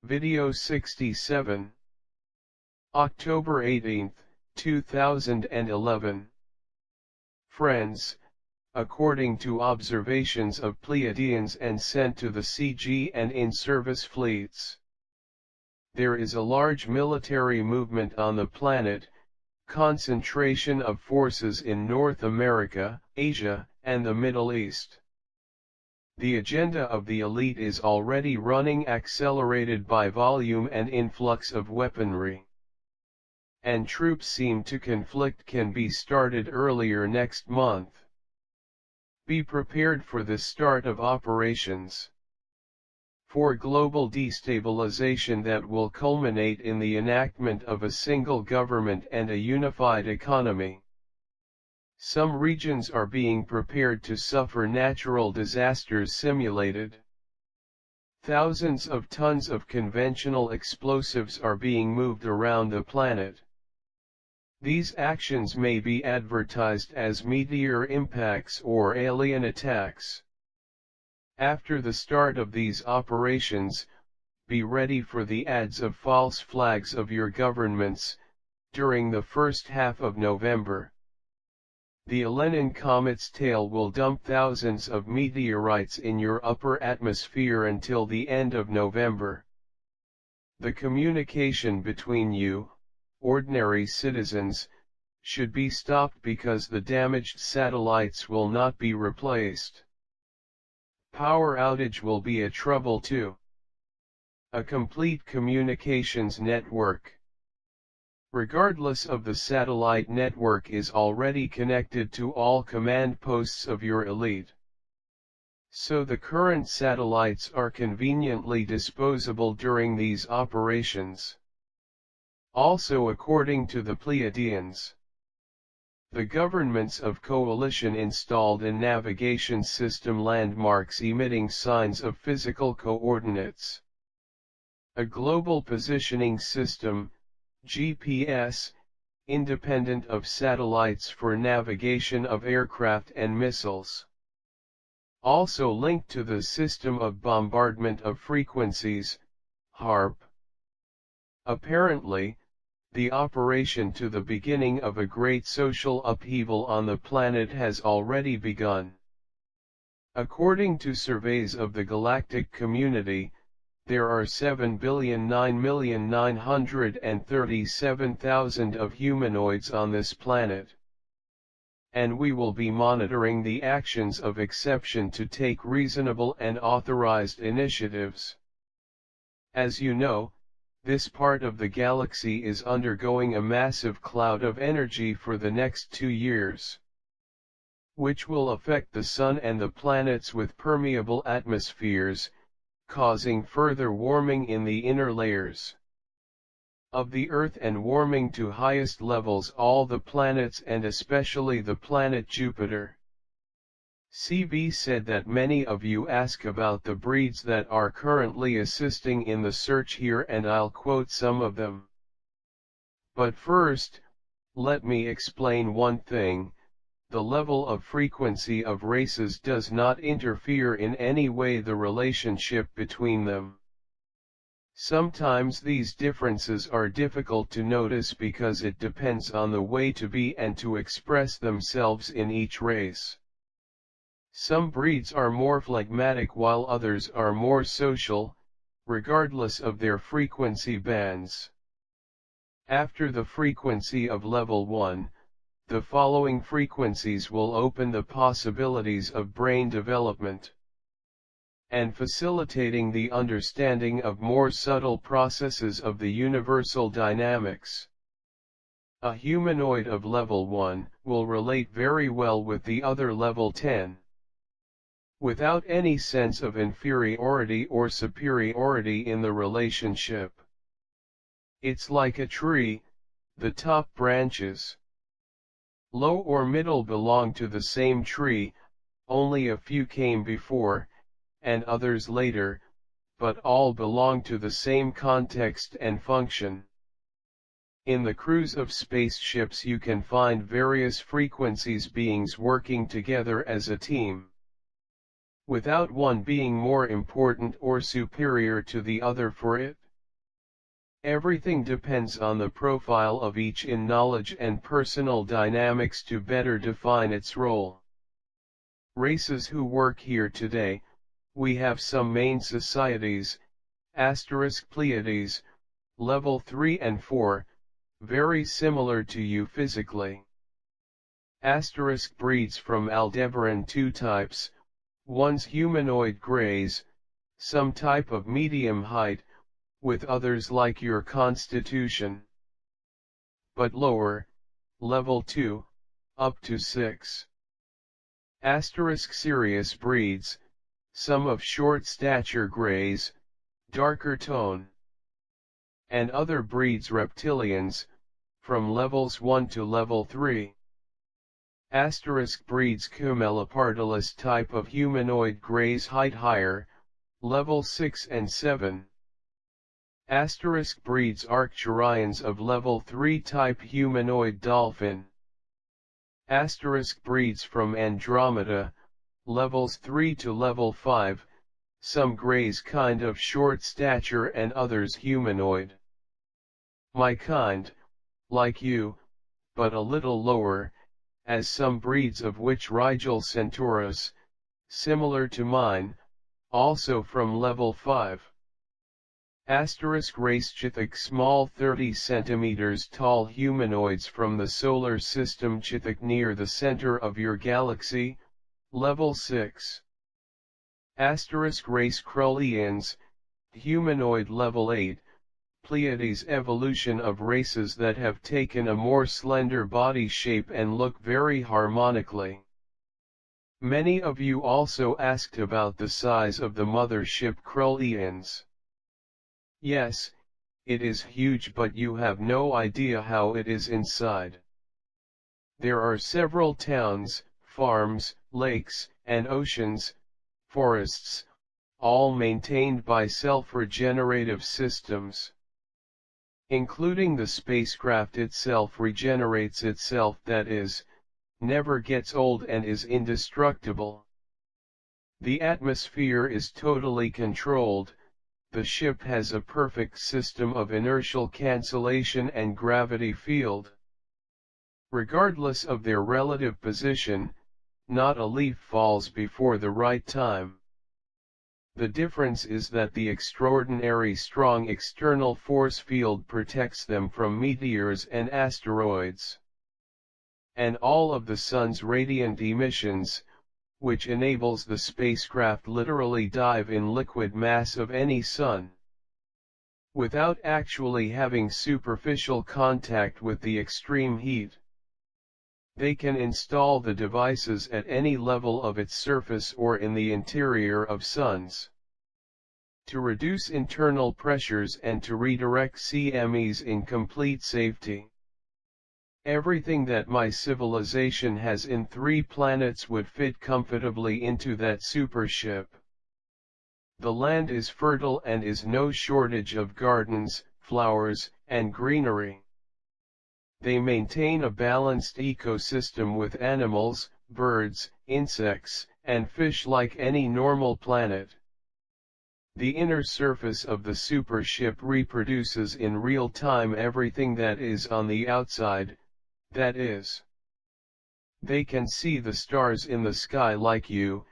Video 67. October 18, 2011. Friends, according to observations of Pleiadians and sent to the CG and in-service fleets, there is a large military movement on the planet, concentration of forces in North America, Asia, and the Middle East. The agenda of the elite is already running, accelerated by volume and influx of weaponry. And troops seem to conflict can be started earlier next month. Be prepared for the start of operations for global destabilization that will culminate in the enactment of a single government and a unified economy. Some regions are being prepared to suffer natural disasters simulated. Thousands of tons of conventional explosives are being moved around the planet. These actions may be advertised as meteor impacts or alien attacks. After the start of these operations, be ready for the ads of false flags of your governments, during the first half of November. The Elenin comet's tail will dump thousands of meteorites in your upper atmosphere until the end of November. The communication between you, ordinary citizens, should be stopped because the damaged satellites will not be replaced. Power outage will be a trouble too. A complete communications network, regardless of the satellite network, is already connected to all command posts of your elite. So the current satellites are conveniently disposable during these operations. Also, according to the Pleiadians, the governments of coalition installed a navigation system, landmarks emitting signs of physical coordinates, a global positioning system, GPS, independent of satellites for navigation of aircraft and missiles. Also linked to the system of bombardment of frequencies, HARP. Apparently, the operation to the beginning of a great social upheaval on the planet has already begun. According to surveys of the galactic community, there are 7,009,937,000 of humanoids on this planet. And we will be monitoring the actions of exception to take reasonable and authorized initiatives. As you know, this part of the galaxy is undergoing a massive cloud of energy for the next 2 years, which will affect the Sun and the planets with permeable atmospheres, causing further warming in the inner layers of the Earth and warming to highest levels all the planets and especially the planet Jupiter. CB said that many of you ask about the breeds that are currently assisting in the search here, and I'll quote some of them. But first, let me explain one thing: the level of frequency of races does not interfere in any way the relationship between them. Sometimes these differences are difficult to notice because it depends on the way to be and to express themselves in each race. Some breeds are more phlegmatic while others are more social, regardless of their frequency bands. After the frequency of level 1, the following frequencies will open the possibilities of brain development and facilitating the understanding of more subtle processes of the universal dynamics. A humanoid of level 1 will relate very well with the other level 10. Without any sense of inferiority or superiority in the relationship. It's like a tree, the top branches, low or middle, belong to the same tree, only a few came before, and others later, but all belong to the same context and function. In the crews of spaceships you can find various frequencies beings working together as a team, without one being more important or superior to the other for it. Everything depends on the profile of each in knowledge and personal dynamics to better define its role. Races who work here today, we have some main societies, Pleiades, level 3 and 4, very similar to you physically. Breeds from Aldebaran two types, one's humanoid greys, some type of medium height, with others like your constitution. But lower, level 2, up to 6. Sirius breeds, some of short stature greys, darker tone. And other breeds reptilians, from levels 1 to level 3. Breeds Camelopardalis type of humanoid greys height higher, level 6 and 7. Breeds Arcturians of level 3 type humanoid dolphin. Breeds from Andromeda, levels 3 to level 5, some greys kind of short stature and others humanoid. My kind, like you, but a little lower, as some breeds of which Rigel Centaurus, similar to mine, also from level 5. Race small 30 centimeters tall humanoids from the solar system near the center of your galaxy, level 6. Race Krulians, humanoid level 8, Pleiades evolution of races that have taken a more slender body shape and look very harmonically. Many of you also asked about the size of the mothership Krulians. Yes, it is huge, but you have no idea how it is inside. There are several towns, farms, lakes, and oceans, forests, all maintained by self-regenerative systems. Including the spacecraft itself regenerates itself, that is, never gets old and is indestructible. The atmosphere is totally controlled, the ship has a perfect system of inertial cancellation and gravity field. Regardless of their relative position, not a leaf falls before the right time. The difference is that the extraordinary strong external force field protects them from meteors and asteroids. And all of the sun's radiant emissions, which enables the spacecraft literally dive in liquid mass of any sun. Without actually having superficial contact with the extreme heat. They can install the devices at any level of its surface or in the interior of suns. To reduce internal pressures and to redirect CMEs in complete safety. Everything that my civilization has in 3 planets would fit comfortably into that supership. The land is fertile and is no shortage of gardens, flowers, and greenery. They maintain a balanced ecosystem with animals, birds, insects, and fish like any normal planet. The inner surface of the supership reproduces in real time everything that is on the outside, that is. They can see the stars in the sky like you,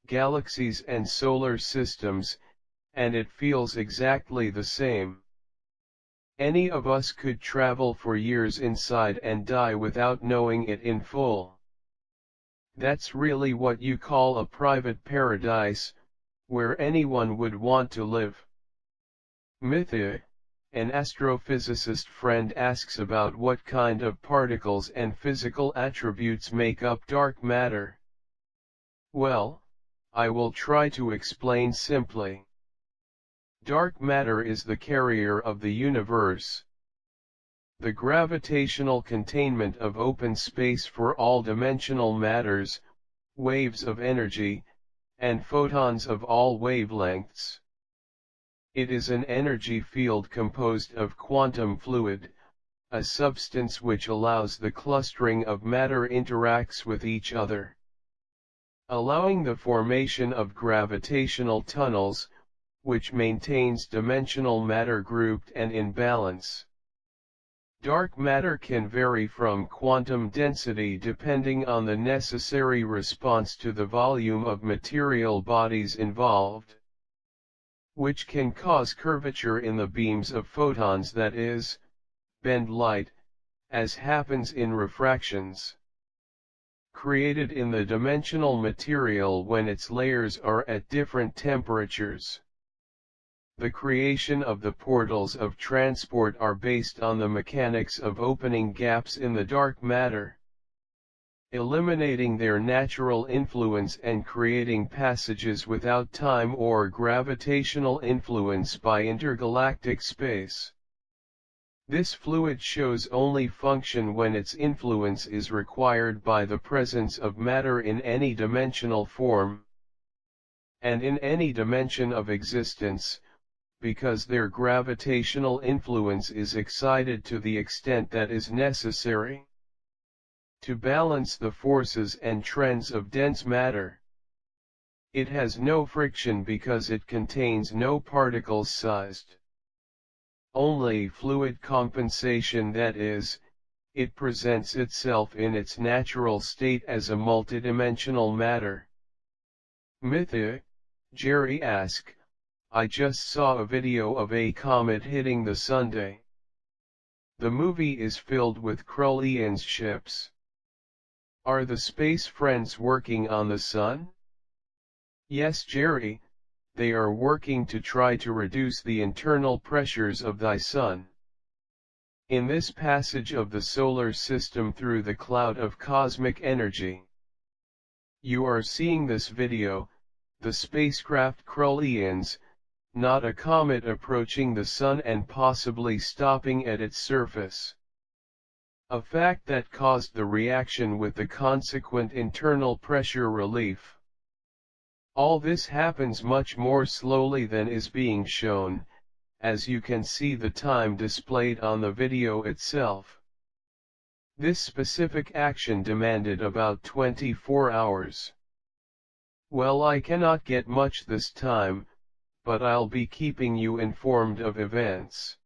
galaxies and solar systems, and it feels exactly the same. Any of us could travel for years inside and die without knowing it in full. That's really what you call a private paradise, where anyone would want to live. Mythi, an astrophysicist friend, asks about what kind of particles and physical attributes make up dark matter. Well, I will try to explain simply. Dark matter is the carrier of the universe. The gravitational containment of open space for all dimensional matters, waves of energy, and photons of all wavelengths. It is an energy field composed of quantum fluid, a substance which allows the clustering of matter interacts with each other, allowing the formation of gravitational tunnels, which maintains dimensional matter grouped and in balance. Dark matter can vary from quantum density depending on the necessary response to the volume of material bodies involved, which can cause curvature in the beams of photons, that is, bend light, as happens in refractions created in the dimensional material when its layers are at different temperatures. The creation of the portals of transport are based on the mechanics of opening gaps in the dark matter, eliminating their natural influence and creating passages without time or gravitational influence by intergalactic space. This fluid shows only function when its influence is required by the presence of matter in any dimensional form, and in any dimension of existence, because their gravitational influence is excited to the extent that is necessary to balance the forces and trends of dense matter. It has no friction because it contains no particles sized only fluid compensation, that is, it presents itself in its natural state as a multidimensional matter. Mythi, Jerry asked, I just saw a video of a comet hitting the Sunday. The movie is filled with Krulians ships. Are the space friends working on the sun? Yes, Jerry, they are working to try to reduce the internal pressures of thy sun. In this passage of the solar system through the cloud of cosmic energy, you are seeing this video, the spacecraft Krulians, not a comet approaching the sun and possibly stopping at its surface. A fact that caused the reaction with the consequent internal pressure relief. All this happens much more slowly than is being shown, as you can see the time displayed on the video itself. This specific action demanded about 24 hours. Well, I cannot get much this time, but I'll be keeping you informed of events.